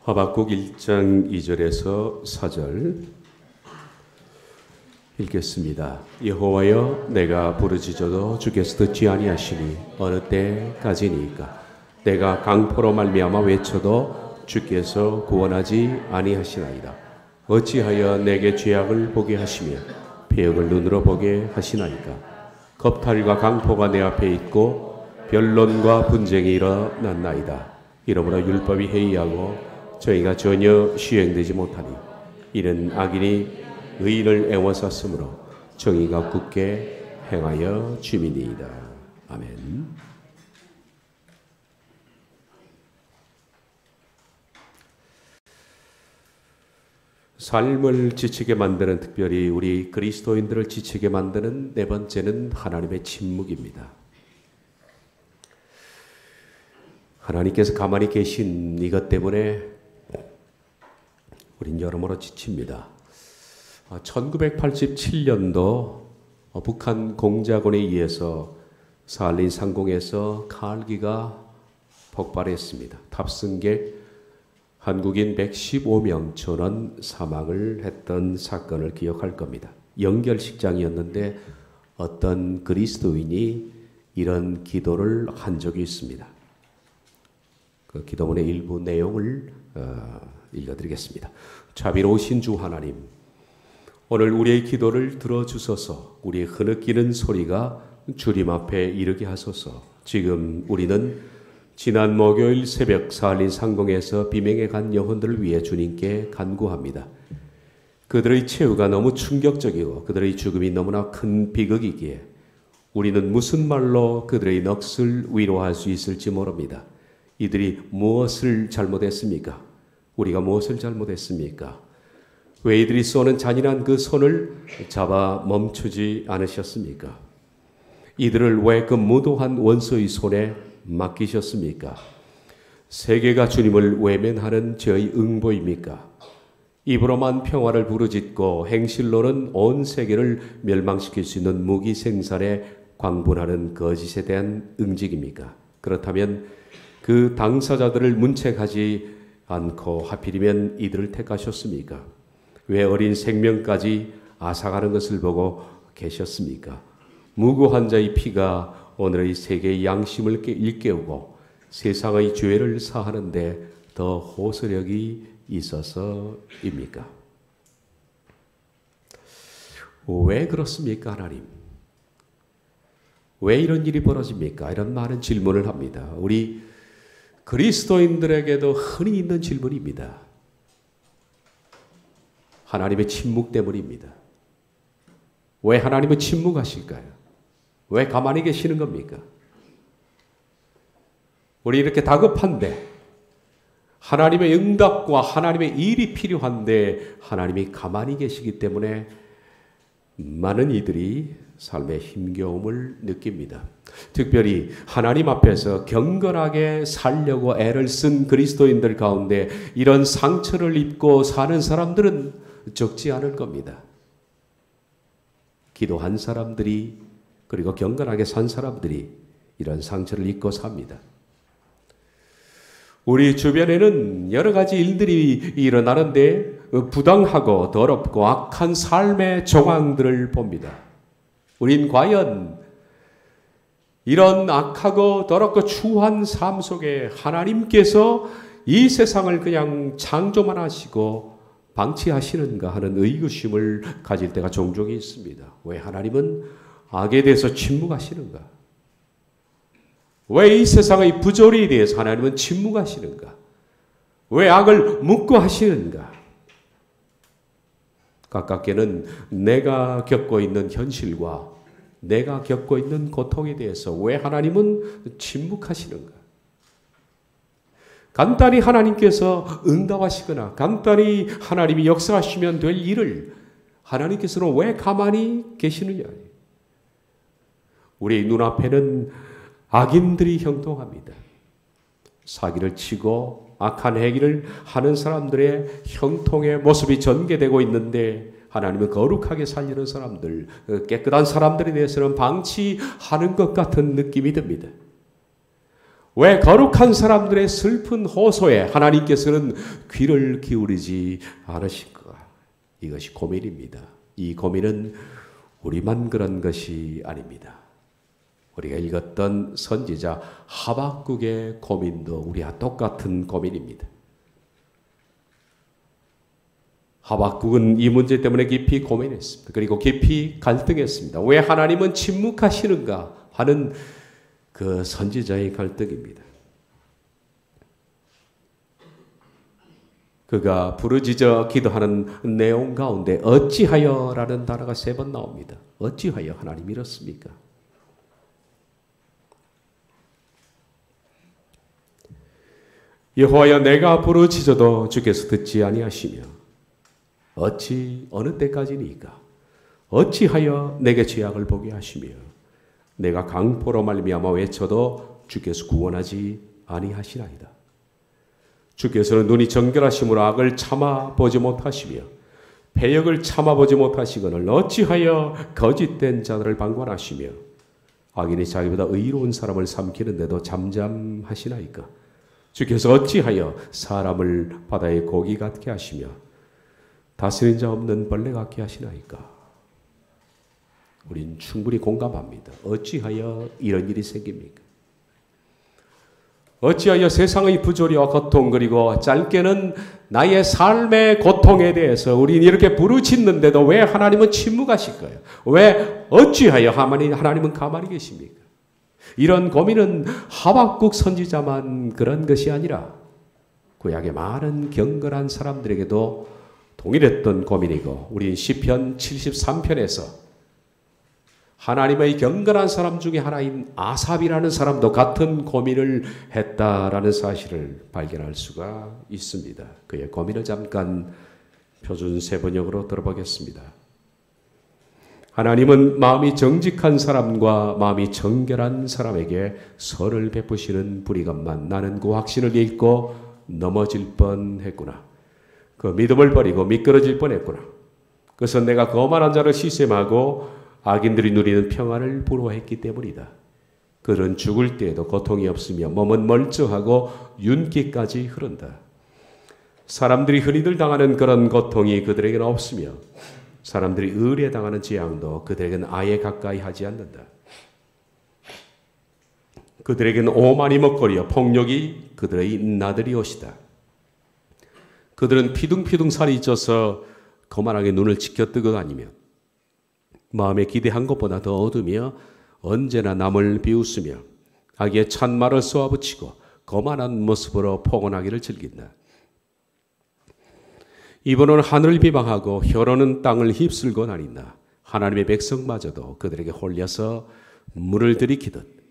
하박국 1장 2절에서 4절 읽겠습니다. 여호와여, 내가 부르짖어도 주께서 듣지 아니하시니 어느 때까지니까? 내가 강포로 말미암아 외쳐도 주께서 구원하지 아니하시나이다. 어찌하여 내게 죄악을 보게 하시며 배역을 눈으로 보게 하시나이까? 겁탈과 강포가 내 앞에 있고 변론과 분쟁이 일어났나이다. 이러므로 율법이 해이하고 저희가 전혀 시행되지 못하니 이는 악인이 의인을 애워쌌으므로 정의가 굳게 행하여 주민이이다. 아멘. 삶을 지치게 만드는, 특별히 우리 그리스도인들을 지치게 만드는 네 번째는 하나님의 침묵입니다. 하나님께서 가만히 계신 이것 때문에 우린 여러모로 지칩니다. 1987년도 북한 공작원에 의해서 사할린 상공에서 카알기가 폭발했습니다. 탑승객 한국인 115명 전원 사망을 했던 사건을 기억할 겁니다. 연결식장이었는데 어떤 그리스도인이 이런 기도를 한 적이 있습니다. 그 기도문의 일부 내용을 읽어드리겠습니다. 자비로우신 주 하나님, 오늘 우리의 기도를 들어주소서. 우리의 흐느끼는 소리가 주님 앞에 이르게 하소서. 지금 우리는 지난 목요일 새벽 사할린 상공에서 비명에 간 영혼들을 위해 주님께 간구합니다. 그들의 최후가 너무 충격적이고 그들의 죽음이 너무나 큰 비극이기에 우리는 무슨 말로 그들의 넋을 위로할 수 있을지 모릅니다. 이들이 무엇을 잘못했습니까? 우리가 무엇을 잘못했습니까? 왜 이들이 쏘는 잔인한 그 손을 잡아 멈추지 않으셨습니까? 이들을 왜 그 무도한 원수의 손에 맡기셨습니까? 세계가 주님을 외면하는 저의 응보입니까? 입으로만 평화를 부르짖고 행실로는 온 세계를 멸망시킬 수 있는 무기 생산에 광분하는 거짓에 대한 응직입니까? 그렇다면 그 당사자들을 문책하지 않고 하필이면 이들을 택하셨습니까? 왜 어린 생명까지 앗아가는 것을 보고 계셨습니까? 무고한 자의 피가 오늘의 세계의 양심을 일깨우고 세상의 죄를 사하는데 더 호소력이 있어서입니까? 왜 그렇습니까, 하나님? 왜 이런 일이 벌어집니까? 이런 많은 질문을 합니다. 우리 그리스도인들에게도 흔히 있는 질문입니다. 하나님의 침묵 때문입니다. 왜 하나님은 침묵하실까요? 왜 가만히 계시는 겁니까? 우리 이렇게 다급한데, 하나님의 응답과 하나님의 일이 필요한데 하나님이 가만히 계시기 때문에 많은 이들이 삶의 힘겨움을 느낍니다. 특별히 하나님 앞에서 경건하게 살려고 애를 쓴 그리스도인들 가운데 이런 상처를 입고 사는 사람들은 적지 않을 겁니다. 기도한 사람들이, 그리고 경건하게 산 사람들이 이런 상처를 입고 삽니다. 우리 주변에는 여러 가지 일들이 일어나는데 부당하고 더럽고 악한 삶의 정황들을 봅니다. 우린 과연 이런 악하고 더럽고 추한 삶 속에 하나님께서 이 세상을 그냥 창조만 하시고 방치하시는가 하는 의구심을 가질 때가 종종 있습니다. 왜 하나님은 악에 대해서 침묵하시는가? 왜 이 세상의 부조리에 대해서 하나님은 침묵하시는가? 왜 악을 묵고하시는가? 가깝게는 내가 겪고 있는 현실과 내가 겪고 있는 고통에 대해서 왜 하나님은 침묵하시는가? 간단히 하나님께서 응답하시거나 간단히 하나님이 역사하시면 될 일을 하나님께서는 왜 가만히 계시느냐? 우리 눈앞에는 악인들이 형통합니다. 사기를 치고 악한 행위를 하는 사람들의 형통의 모습이 전개되고 있는데 하나님은 거룩하게 살리는 사람들, 깨끗한 사람들에 대해서는 방치하는 것 같은 느낌이 듭니다. 왜 거룩한 사람들의 슬픈 호소에 하나님께서는 귀를 기울이지 않으실까? 이것이 고민입니다. 이 고민은 우리만 그런 것이 아닙니다. 우리가 읽었던 선지자 하박국의 고민도 우리와 똑같은 고민입니다. 하박국은 이 문제 때문에 깊이 고민했습니다. 그리고 깊이 갈등했습니다. 왜 하나님은 침묵하시는가 하는 그 선지자의 갈등입니다. 그가 부르짖어 기도하는 내용 가운데 어찌하여라는 단어가 3번 나옵니다. 어찌하여 하나님이 이렇습니까? 여호와여 내가 부르짖어도 주께서 듣지 아니하시며 어찌 어느 때까지니까 어찌하여 내게 죄악을 보게 하시며 내가 강포로 말미암아 외쳐도 주께서 구원하지 아니하시나이다. 주께서는 눈이 정결하심으로 악을 참아보지 못하시며 배역을 참아보지 못하시거늘 어찌하여 거짓된 자들을 방관하시며 악인이 자기보다 의로운 사람을 삼키는데도 잠잠하시나이까. 주께서 어찌하여 사람을 바다의 고기 같게 하시며 다스린 자 없는 벌레 같게 하시나이까. 우린 충분히 공감합니다. 어찌하여 이런 일이 생깁니까? 어찌하여 세상의 부조리와 고통 그리고 짧게는 나의 삶의 고통에 대해서 우린 이렇게 부르짖는데도 왜 하나님은 침묵하실까요? 왜 어찌하여 하나님은 가만히 계십니까? 이런 고민은 하박국 선지자만 그런 것이 아니라 구약의 많은 경건한 사람들에게도 동일했던 고민이고 우린 시편 73편에서 하나님의 경건한 사람 중에 하나인 아삽이라는 사람도 같은 고민을 했다라는 사실을 발견할 수가 있습니다. 그의 고민을 잠깐 표준 세번역으로 들어보겠습니다. 하나님은 마음이 정직한 사람과 마음이 정결한 사람에게 선을 베푸시는 불의감만 나는 그 확신을 잃고 넘어질 뻔했구나. 그 믿음을 버리고 미끄러질 뻔했구나. 그래서 내가 거만한 자를 시샘하고 악인들이 누리는 평안을 부러워했기 때문이다. 그들은 죽을 때에도 고통이 없으며 몸은 멀쩡하고 윤기까지 흐른다. 사람들이 흔히들 당하는 그런 고통이 그들에게는 없으며 사람들이 의뢰당하는 재앙도 그들에게는 아예 가까이 하지 않는다. 그들에게는 오만이 먹거리여 폭력이 그들의 나들이 옷이다. 그들은 피둥피둥 살이 쪄서 거만하게 눈을 치켜뜨고 다니며 마음에 기대한 것보다 더 얻으며 언제나 남을 비웃으며 악의 찬말을 쏘아붙이고 거만한 모습으로 포근하기를 즐긴다. 입으로는 하늘을 비방하고 혀로는 땅을 휩쓸고 다닌다. 하나님의 백성마저도 그들에게 홀려서 물을 들이키듯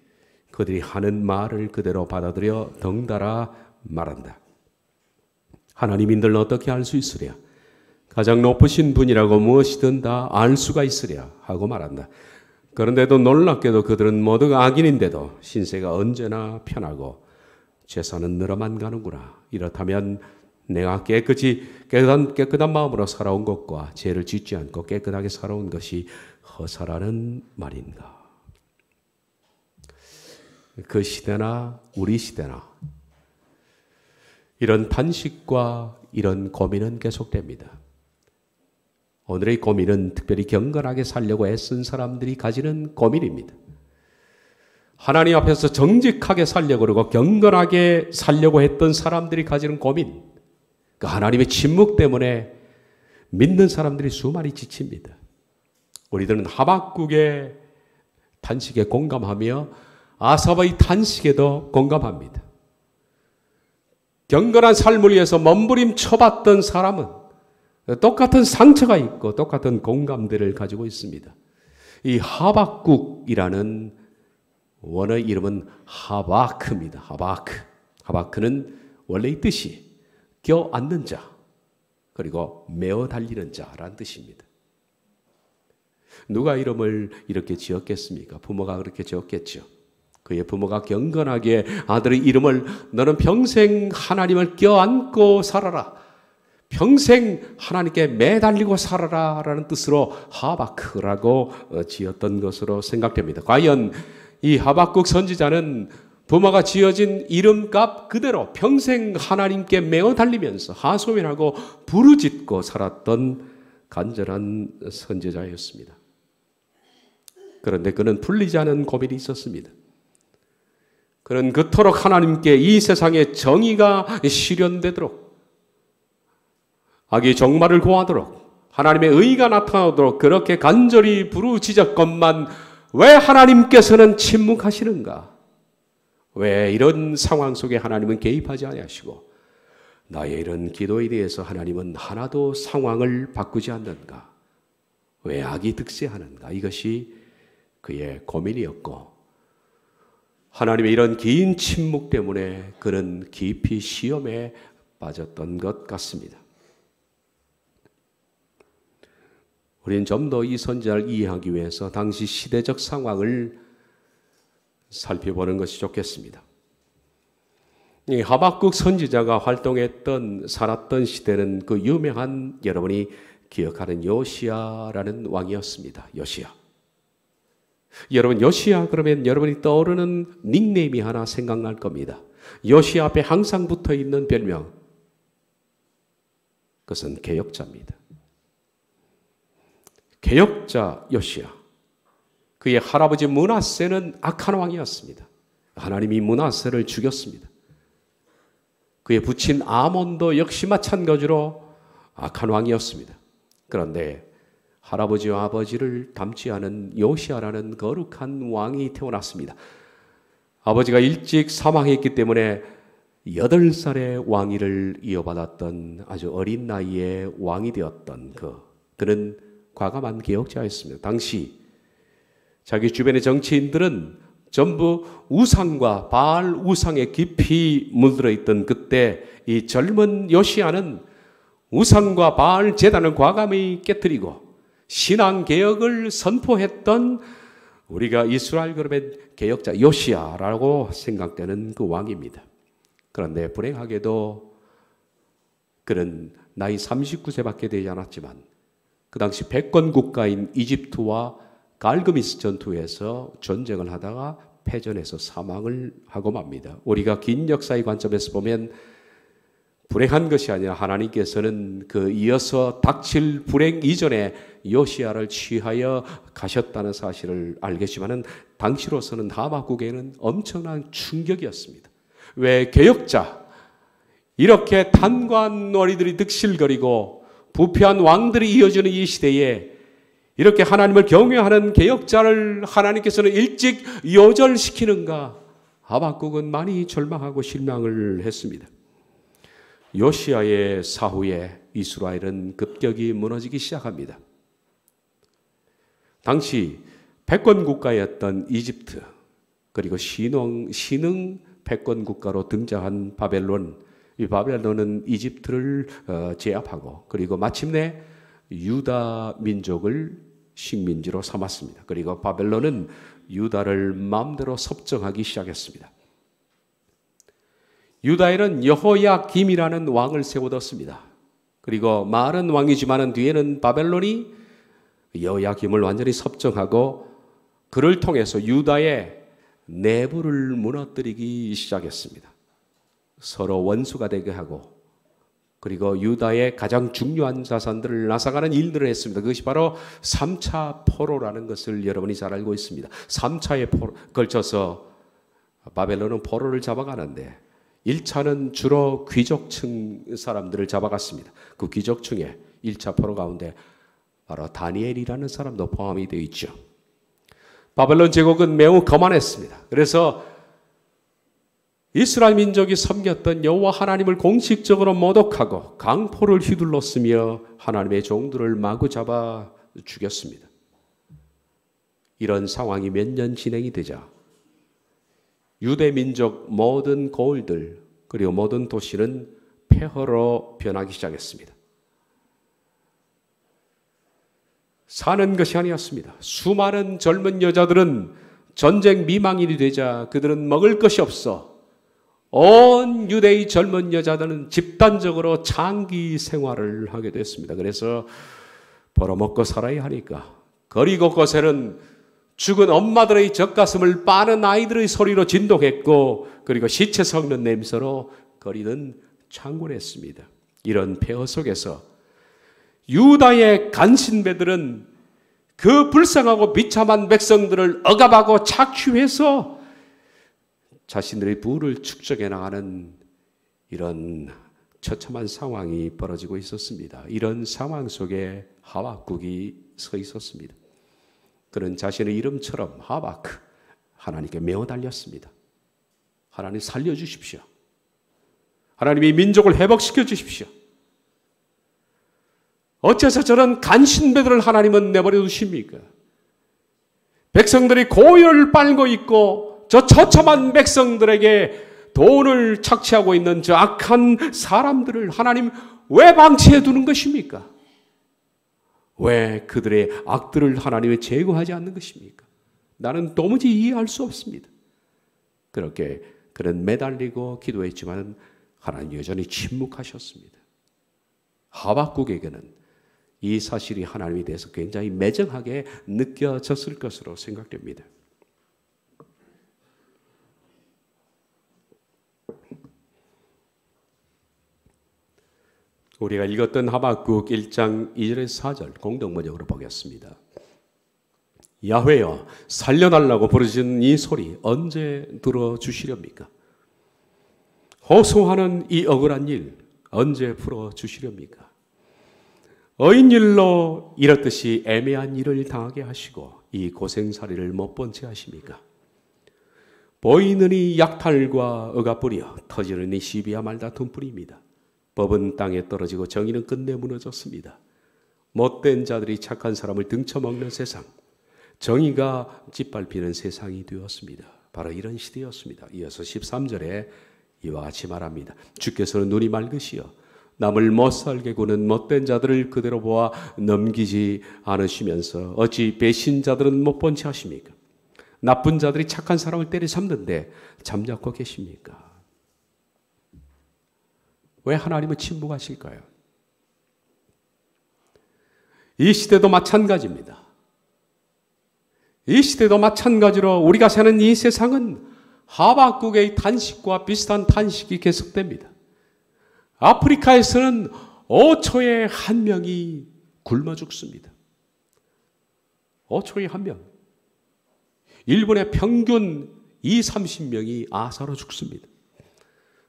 그들이 하는 말을 그대로 받아들여 덩달아 말한다. 하나님인들은 어떻게 알 수 있으랴? 가장 높으신 분이라고 무엇이든 다 알 수가 있으랴 하고 말한다. 그런데도 놀랍게도 그들은 모두 악인인데도 신세가 언제나 편하고 재산은 늘어만 가는구나. 이렇다면 내가 깨끗한 마음으로 살아온 것과 죄를 짓지 않고 깨끗하게 살아온 것이 허사라는 말인가. 그 시대나 우리 시대나 이런 탄식과 이런 고민은 계속됩니다. 오늘의 고민은 특별히 경건하게 살려고 애쓴 사람들이 가지는 고민입니다. 하나님 앞에서 정직하게 살려고 그러고 경건하게 살려고 했던 사람들이 가지는 고민. 그 하나님의 침묵 때문에 믿는 사람들이 수많이 지칩니다. 우리들은 하박국의 탄식에 공감하며 아삽의 탄식에도 공감합니다. 경건한 삶을 위해서 몸부림쳐봤던 사람은 똑같은 상처가 있고 똑같은 공감대를 가지고 있습니다. 이 하박국이라는 원어의 이름은 하바크입니다. 하바크. 하바크는 원래 이 뜻이 껴안는 자 그리고 메어 달리는 자라는 뜻입니다. 누가 이름을 이렇게 지었겠습니까? 부모가 그렇게 지었겠죠. 그의 부모가 경건하게 아들의 이름을 너는 평생 하나님을 껴안고 살아라. 평생 하나님께 매달리고 살아라 라는 뜻으로 하바크라고 지었던 것으로 생각됩니다. 과연 이 하박국 선지자는 부모가 지어진 이름값 그대로 평생 하나님께 매어 달리면서 하소연하고 부르짖고 살았던 간절한 선지자였습니다. 그런데 그는 풀리지 않은 고민이 있었습니다. 그는 그토록 하나님께 이 세상의 정의가 실현되도록, 악이 종말을 고하도록, 하나님의 의가 나타나도록 그렇게 간절히 부르짖었건만 왜 하나님께서는 침묵하시는가? 왜 이런 상황 속에 하나님은 개입하지 아니하시고 나의 이런 기도에 대해서 하나님은 하나도 상황을 바꾸지 않는가? 왜 악이 득세하는가? 이것이 그의 고민이었고, 하나님의 이런 긴 침묵 때문에 그는 깊이 시험에 빠졌던 것 같습니다. 우리는 좀 더 이 선지자를 이해하기 위해서 당시 시대적 상황을 살펴보는 것이 좋겠습니다. 이 하박국 선지자가 활동했던 살았던 시대는 그 유명한, 여러분이 기억하는 요시야라는 왕이었습니다. 요시야. 여러분, 요시야 그러면 여러분이 떠오르는 닉네임이 하나 생각날 겁니다. 요시야 앞에 항상 붙어 있는 별명, 그것은 개혁자입니다. 개혁자 요시야. 그의 할아버지 므낫세는 악한 왕이었습니다. 하나님이 므낫세를 죽였습니다. 그의 부친 아몬도 역시 마찬가지로 악한 왕이었습니다. 그런데 할아버지와 아버지를 닮지 않은 요시야라는 거룩한 왕이 태어났습니다. 아버지가 일찍 사망했기 때문에 8살의 왕위를 이어받았던 아주 어린 나이에 왕이 되었던 그는 과감한 개혁자였습니다. 당시 자기 주변의 정치인들은 전부 우상과 바알 우상에 깊이 물들어 있던 그때 이 젊은 요시야는 우상과 바알 제단을 과감히 깨뜨리고 신앙개혁을 선포했던, 우리가 이스라엘 그룹의 개혁자 요시야라고 생각되는 그 왕입니다. 그런데 불행하게도 그는 나이 39세밖에 되지 않았지만 그 당시 패권 국가인 이집트와 갈그미스 전투에서 전쟁을 하다가 패전해서 사망을 하고 맙니다. 우리가 긴 역사의 관점에서 보면 불행한 것이 아니라 하나님께서는 그 이어서 닥칠 불행 이전에 요시야를 취하여 가셨다는 사실을 알겠지만은 당시로서는 하박국에는 엄청난 충격이었습니다. 왜 개혁자, 이렇게 탄관머리들이 득실거리고 부패한 왕들이 이어지는 이 시대에 이렇게 하나님을 경외하는 개혁자를 하나님께서는 일찍 요절시키는가? 하박국은 많이 절망하고 실망을 했습니다. 요시야의 사후에 이스라엘은 급격히 무너지기 시작합니다. 당시 패권 국가였던 이집트, 그리고 신흥 패권 국가로 등장한 바벨론, 이 바벨론은 이집트를 제압하고 그리고 마침내 유다 민족을 식민지로 삼았습니다. 그리고 바벨론은 유다를 마음대로 섭정하기 시작했습니다. 유다에는 여호야김이라는 왕을 세워뒀습니다. 그리고 말은 왕이지만 뒤에는 바벨론이 여호야김을 완전히 섭정하고 그를 통해서 유다의 내부를 무너뜨리기 시작했습니다. 서로 원수가 되게 하고, 그리고 유다의 가장 중요한 자산들을 앗아가는 일들을 했습니다. 그것이 바로 3차 포로라는 것을 여러분이 잘 알고 있습니다. 3차에 걸쳐서 바벨론은 포로를 잡아가는데 1차는 주로 귀족층 사람들을 잡아갔습니다. 그 귀족층에 1차 포로 가운데 바로 다니엘이라는 사람도 포함이 되어 있죠. 바벨론 제국은 매우 거만했습니다. 그래서 이스라엘 민족이 섬겼던 여호와 하나님을 공식적으로 모독하고 강포를 휘둘렀으며 하나님의 종들을 마구 잡아 죽였습니다. 이런 상황이 몇 년 진행이 되자 유대 민족 모든 고을들 그리고 모든 도시는 폐허로 변하기 시작했습니다. 사는 것이 아니었습니다. 수많은 젊은 여자들은 전쟁 미망인이 되자 그들은 먹을 것이 없어 온 유대의 젊은 여자들은 집단적으로 장기 생활을 하게 됐습니다. 그래서 벌어먹고 살아야 하니까 거리 곳곳에는 죽은 엄마들의 젖가슴을 빠는 아이들의 소리로 진동했고, 그리고 시체 섞는 냄새로 거리는 창군했습니다. 이런 폐허 속에서 유다의 간신배들은 그 불쌍하고 비참한 백성들을 억압하고 착취해서 자신들의 부를 축적해 나가는 이런 처참한 상황이 벌어지고 있었습니다. 이런 상황 속에 하박국이 서 있었습니다. 그는 자신의 이름처럼 하바크, 하나님께 매어 달렸습니다. 하나님 살려주십시오. 하나님이 민족을 회복시켜 주십시오. 어째서 저런 간신배들을 하나님은 내버려 두십니까? 백성들이 고열을 빨고 있고 저 처참한 백성들에게 돈을 착취하고 있는 저 악한 사람들을 하나님 왜 방치해 두는 것입니까? 왜 그들의 악들을 하나님이 제거하지 않는 것입니까? 나는 도무지 이해할 수 없습니다. 그렇게 그는 매달리고 기도했지만 하나님 여전히 침묵하셨습니다. 하박국에게는 이 사실이 하나님에 대해서 굉장히 매정하게 느껴졌을 것으로 생각됩니다. 우리가 읽었던 하박국 1장 2절에서 4절 공동번역으로 보겠습니다. 야훼여 살려달라고 부르짖는 이 소리 언제 들어주시렵니까? 호소하는 이 억울한 일 언제 풀어주시렵니까? 어인일로 이렇듯이 애매한 일을 당하게 하시고 이 고생살이를 못 본 채 하십니까? 보이느니 약탈과 억압뿐이여 터지느니 시비와 말다툼 뿐입니다. 법은 땅에 떨어지고 정의는 끝내 무너졌습니다. 못된 자들이 착한 사람을 등쳐먹는 세상, 정의가 짓밟히는 세상이 되었습니다. 바로 이런 시대였습니다. 이어서 13절에 이와 같이 말합니다. 주께서는 눈이 맑으시어 남을 못살게 구는 못된 자들을 그대로 보아 넘기지 않으시면서 어찌 배신자들은 못 본 채 하십니까? 나쁜 자들이 착한 사람을 때려잡는데 잠자코 계십니까? 왜 하나님은 침묵하실까요? 이 시대도 마찬가지입니다. 이 시대도 마찬가지로 우리가 사는 이 세상은 하박국의 탄식과 비슷한 탄식이 계속됩니다. 아프리카에서는 5초에 한 명이 굶어 죽습니다. 5초에 한 명. 일본의 평균 20-30명이 아사로 죽습니다.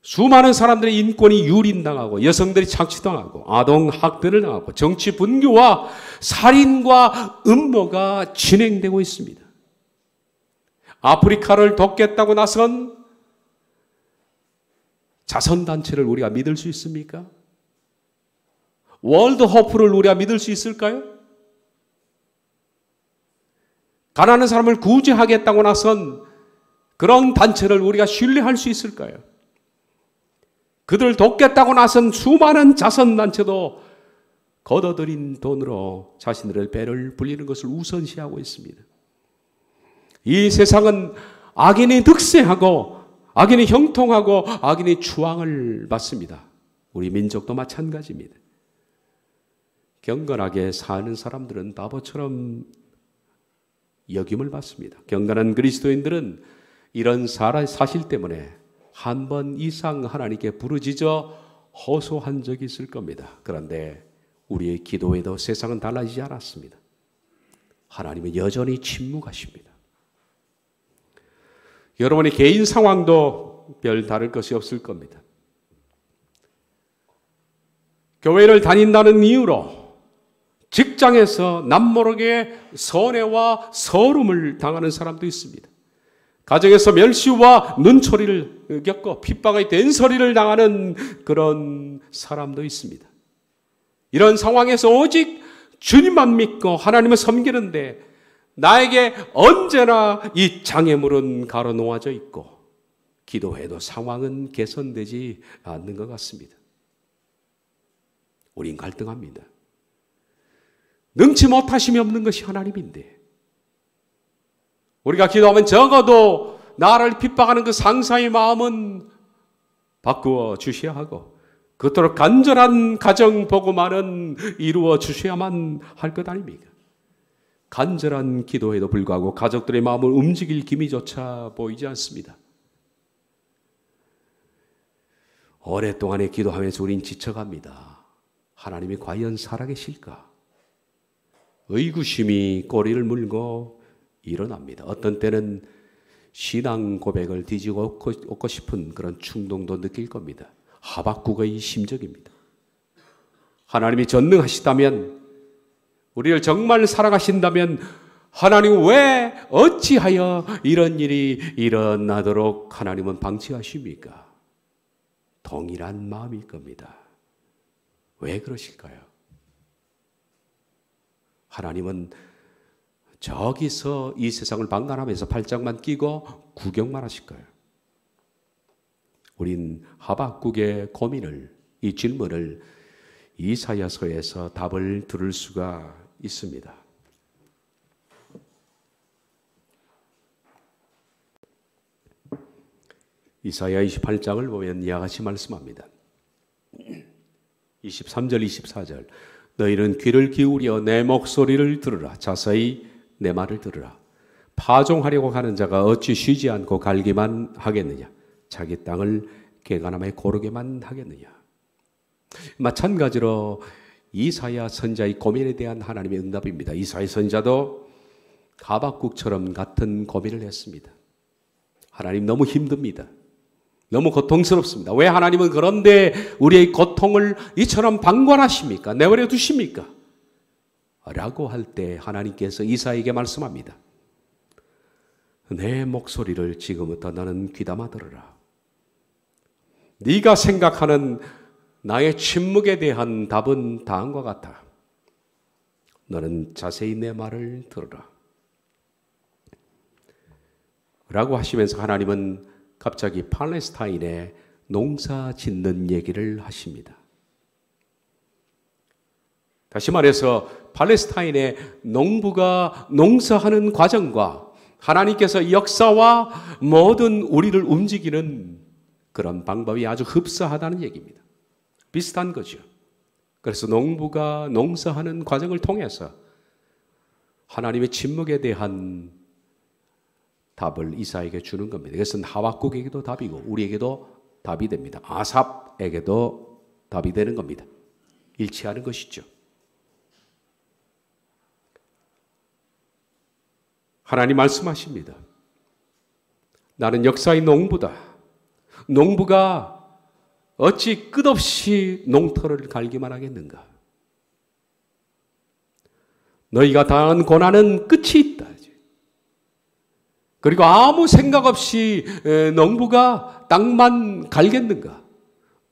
수많은 사람들의 인권이 유린당하고 여성들이 착취당하고 아동 학대를 당하고 정치 분규와 살인과 음모가 진행되고 있습니다. 아프리카를 돕겠다고 나선 자선단체를 우리가 믿을 수 있습니까? 월드 호프를 우리가 믿을 수 있을까요? 가난한 사람을 구제하겠다고 나선 그런 단체를 우리가 신뢰할 수 있을까요? 그들을 돕겠다고 나선 수많은 자선단체도 걷어들인 돈으로 자신들의 배를 불리는 것을 우선시하고 있습니다. 이 세상은 악인이 득세하고 악인이 형통하고 악인이 추앙을 받습니다. 우리 민족도 마찬가지입니다. 경건하게 사는 사람들은 바보처럼 여김을 받습니다. 경건한 그리스도인들은 이런 사실 때문에 한 번 이상 하나님께 부르짖어 호소한 적이 있을 겁니다. 그런데 우리의 기도에도 세상은 달라지지 않았습니다. 하나님은 여전히 침묵하십니다. 여러분의 개인 상황도 별 다를 것이 없을 겁니다. 교회를 다닌다는 이유로 직장에서 남모르게 손해와 서름을 당하는 사람도 있습니다. 가정에서 멸시와 눈초리를 겪고 핍박의 된소리를 당하는 그런 사람도 있습니다. 이런 상황에서 오직 주님만 믿고 하나님을 섬기는데 나에게 언제나 이 장애물은 가로놓아져 있고 기도해도 상황은 개선되지 않는 것 같습니다. 우린 갈등합니다. 능치 못하심이 없는 것이 하나님인데 우리가 기도하면 적어도 나를 핍박하는 그 상사의 마음은 바꾸어 주셔야 하고 그토록 간절한 가정 복음만은 이루어 주셔야만 할 것 아닙니까? 간절한 기도에도 불구하고 가족들의 마음을 움직일 기미조차 보이지 않습니다. 오랫동안의 기도하면서 우린 지쳐갑니다. 하나님이 과연 살아계실까? 의구심이 꼬리를 물고 일어납니다. 어떤 때는 신앙 고백을 뒤지고 엎고 싶은 그런 충동도 느낄 겁니다. 하박국의 심정입니다. 하나님이 전능하시다면, 우리를 정말 사랑하신다면 하나님 왜 어찌하여 이런 일이 일어나도록 하나님은 방치하십니까? 동일한 마음일 겁니다. 왜 그러실까요? 하나님은 저기서 이 세상을 방관하면서 팔짱만 끼고 구경만 하실 거예요. 우린 하박국의 고민을, 이 질문을 이사야서에서 답을 들을 수가 있습니다. 이사야 28장을 보면 이와 같이 말씀합니다. 23절 24절 너희는 귀를 기울여 내 목소리를 들으라. 자세히 내 말을 들으라. 파종하려고 가는 자가 어찌 쉬지 않고 갈기만 하겠느냐. 자기 땅을 개간함에 고르게만 하겠느냐. 마찬가지로 이사야 선자의 고민에 대한 하나님의 응답입니다. 이사야 선자도 하박국처럼 같은 고민을 했습니다. 하나님 너무 힘듭니다. 너무 고통스럽습니다. 왜 하나님은 그런데 우리의 고통을 이처럼 방관하십니까? 내버려 두십니까? 라고 할 때 하나님께서 이사야에게 말씀합니다. 내 목소리를 지금부터 너는 귀담아 들으라. 네가 생각하는 나의 침묵에 대한 답은 다음과 같아. 너는 자세히 내 말을 들으라. 라고 하시면서 하나님은 갑자기 팔레스타인에 농사 짓는 얘기를 하십니다. 다시 말해서 팔레스타인의 농부가 농사하는 과정과 하나님께서 역사와 모든 우리를 움직이는 그런 방법이 아주 흡사하다는 얘기입니다. 비슷한 거죠. 그래서 농부가 농사하는 과정을 통해서 하나님의 침묵에 대한 답을 이사야에게 주는 겁니다. 이것은 하박국에게도 답이고 우리에게도 답이 됩니다. 아삽에게도 답이 되는 겁니다. 일치하는 것이죠. 하나님 말씀하십니다. 나는 역사의 농부다. 농부가 어찌 끝없이 농터를 갈기만 하겠는가? 너희가 당한 고난은 끝이 있다. 그리고 아무 생각 없이 농부가 땅만 갈겠는가?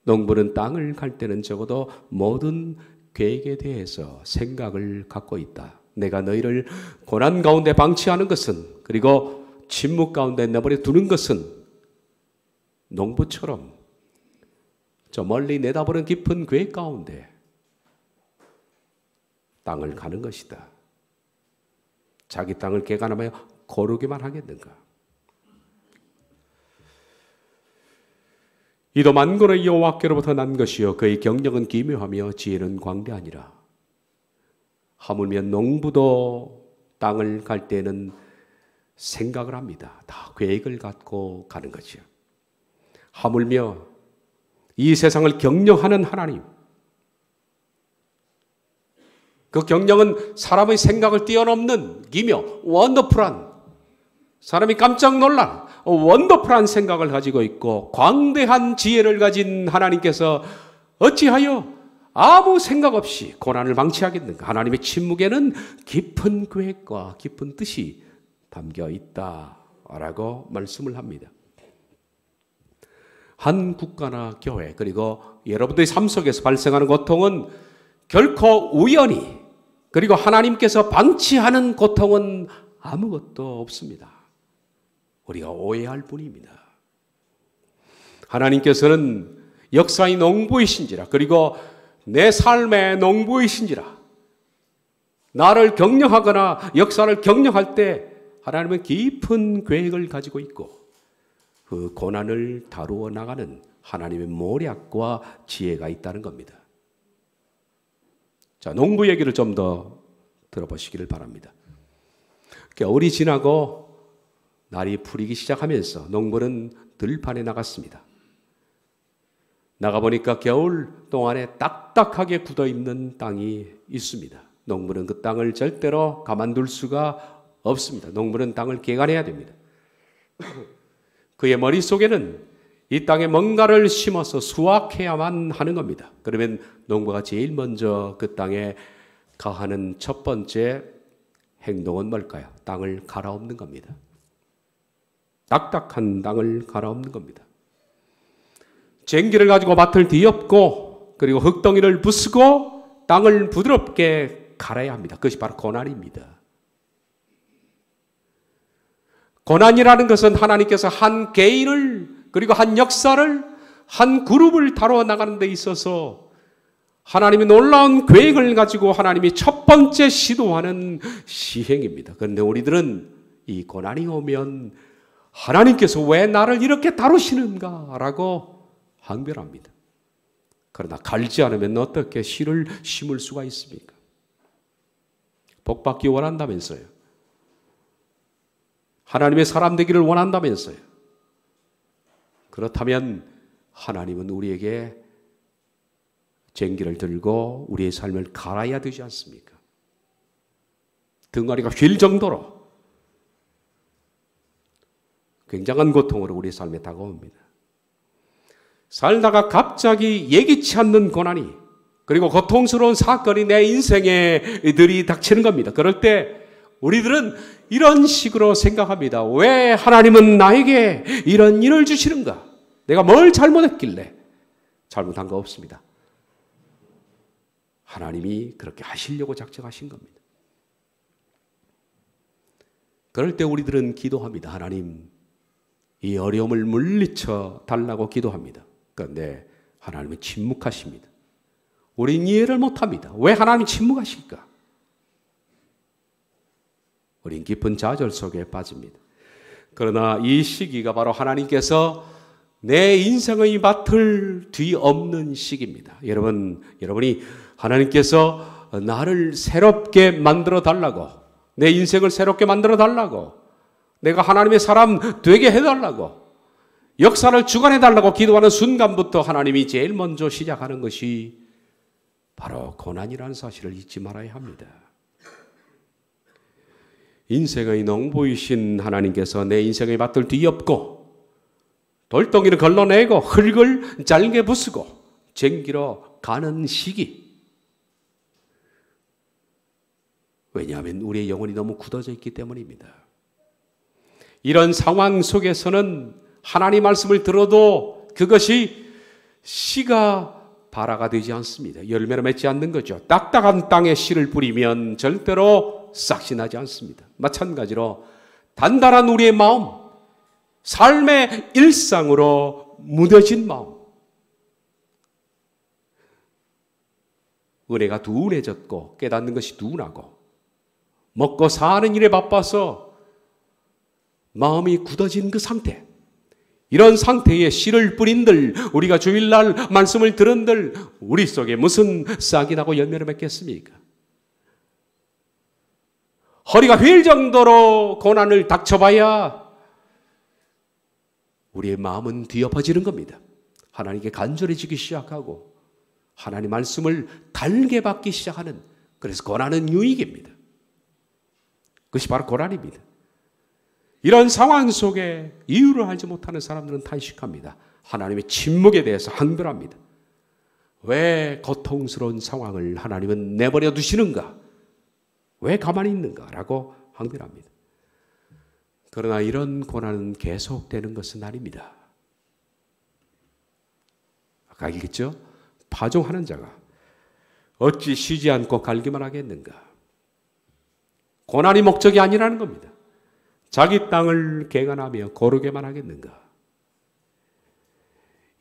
농부는 땅을 갈 때는 적어도 모든 계획에 대해서 생각을 갖고 있다. 내가 너희를 고난 가운데 방치하는 것은, 그리고 침묵 가운데 내버려 두는 것은 농부처럼 저 멀리 내다보는 깊은 계획 가운데 땅을 가는 것이다. 자기 땅을 개간하며 고르기만 하겠는가? 이도 만군의 여호와께로부터 난 것이요 그의 경력은 기묘하며 지혜는 광대하니라. 하물며 농부도 땅을 갈 때는 생각을 합니다. 다 계획을 갖고 가는 거죠. 하물며 이 세상을 경영하는 하나님, 그 경영은 사람의 생각을 뛰어넘는 기묘, 원더풀한, 사람이 깜짝 놀란 원더풀한 생각을 가지고 있고 광대한 지혜를 가진 하나님께서 어찌하여 아무 생각 없이 고난을 방치하겠는가? 하나님의 침묵에는 깊은 계획과 깊은 뜻이 담겨 있다라고 말씀을 합니다. 한 국가나 교회, 그리고 여러분들의 삶 속에서 발생하는 고통은 결코 우연히, 그리고 하나님께서 방치하는 고통은 아무것도 없습니다. 우리가 오해할 뿐입니다. 하나님께서는 역사의 농부이신지라, 그리고 내 삶의 농부이신지라, 나를 경영하거나 역사를 경영할 때 하나님은 깊은 계획을 가지고 있고 그 고난을 다루어 나가는 하나님의 모략과 지혜가 있다는 겁니다. 자, 농부 얘기를 좀 더 들어보시기를 바랍니다. 겨울이 지나고 날이 풀리기 시작하면서 농부는 들판에 나갔습니다. 나가보니까 겨울 동안에 딱딱하게 굳어있는 땅이 있습니다. 농부는 그 땅을 절대로 가만둘 수가 없습니다. 농부는 땅을 개간해야 됩니다. 그의 머릿속에는 이 땅에 뭔가를 심어서 수확해야만 하는 겁니다. 그러면 농부가 제일 먼저 그 땅에 가하는 첫 번째 행동은 뭘까요? 땅을 갈아엎는 겁니다. 딱딱한 땅을 갈아엎는 겁니다. 쟁기를 가지고 밭을 뒤엎고 그리고 흙덩이를 부수고 땅을 부드럽게 갈아야 합니다. 그것이 바로 고난입니다. 고난이라는 것은 하나님께서 한 개인을 그리고 한 역사를 한 그룹을 다뤄 나가는 데 있어서 하나님의 놀라운 계획을 가지고 하나님이 첫 번째 시도하는 시행입니다. 그런데 우리들은 이 고난이 오면 하나님께서 왜 나를 이렇게 다루시는가 라고 항변합니다. 그러나 갈지 않으면 어떻게 씨를 심을 수가 있습니까? 복받기 원한다면서요. 하나님의 사람 되기를 원한다면서요. 그렇다면 하나님은 우리에게 쟁기를 들고 우리의 삶을 갈아야 되지 않습니까? 등아리가 휠 정도로 굉장한 고통으로 우리의 삶에 다가옵니다. 살다가 갑자기 예기치 않는 고난이 그리고 고통스러운 사건이 내 인생에 들이닥치는 겁니다. 그럴 때 우리들은 이런 식으로 생각합니다. 왜 하나님은 나에게 이런 일을 주시는가? 내가 뭘 잘못했길래? 잘못한 거 없습니다. 하나님이 그렇게 하시려고 작정하신 겁니다. 그럴 때 우리들은 기도합니다. 하나님, 이 어려움을 물리쳐 달라고 기도합니다. 그런데 하나님은 침묵하십니다. 우리는 이해를 못합니다. 왜 하나님이 침묵하실까? 우린 깊은 좌절 속에 빠집니다. 그러나 이 시기가 바로 하나님께서 내 인생의 밭을 뒤엎는 시기입니다. 여러분이 하나님께서 나를 새롭게 만들어 달라고, 내 인생을 새롭게 만들어 달라고, 내가 하나님의 사람 되게 해달라고, 역사를 주관해 달라고 기도하는 순간부터 하나님이 제일 먼저 시작하는 것이 바로 고난이라는 사실을 잊지 말아야 합니다. 인생의 농부이신 하나님께서 내 인생의 밭을 뒤엎고 돌덩이를 걸러내고 흙을 잘게 부수고 쟁기로 가는 시기. 왜냐하면 우리의 영혼이 너무 굳어져 있기 때문입니다. 이런 상황 속에서는 하나님 말씀을 들어도 그것이 씨가 발화가 되지 않습니다. 열매를 맺지 않는 거죠. 딱딱한 땅에 씨를 뿌리면 절대로 싹이 나지 않습니다. 마찬가지로 단단한 우리의 마음, 삶의 일상으로 무뎌진 마음, 은혜가 둔해졌고 깨닫는 것이 둔하고 먹고 사는 일에 바빠서 마음이 굳어진 그 상태, 이런 상태에 씨를 뿌린들, 우리가 주일날 말씀을 들은들 우리 속에 무슨 싹이 나고 열매를 맺겠습니까? 허리가 휠 정도로 고난을 닥쳐봐야 우리의 마음은 뒤엎어지는 겁니다. 하나님께 간절해지기 시작하고 하나님 말씀을 달게 받기 시작하는, 그래서 고난은 유익입니다. 그것이 바로 고난입니다. 이런 상황 속에 이유를 알지 못하는 사람들은 탄식합니다. 하나님의 침묵에 대해서 항변합니다. 왜 고통스러운 상황을 하나님은 내버려 두시는가? 왜 가만히 있는가? 라고 항변합니다. 그러나 이런 고난은 계속되는 것은 아닙니다. 아까 얘기했죠? 파종하는 자가 어찌 쉬지 않고 갈기만 하겠는가? 고난이 목적이 아니라는 겁니다. 자기 땅을 개간하며 고르게만 하겠는가?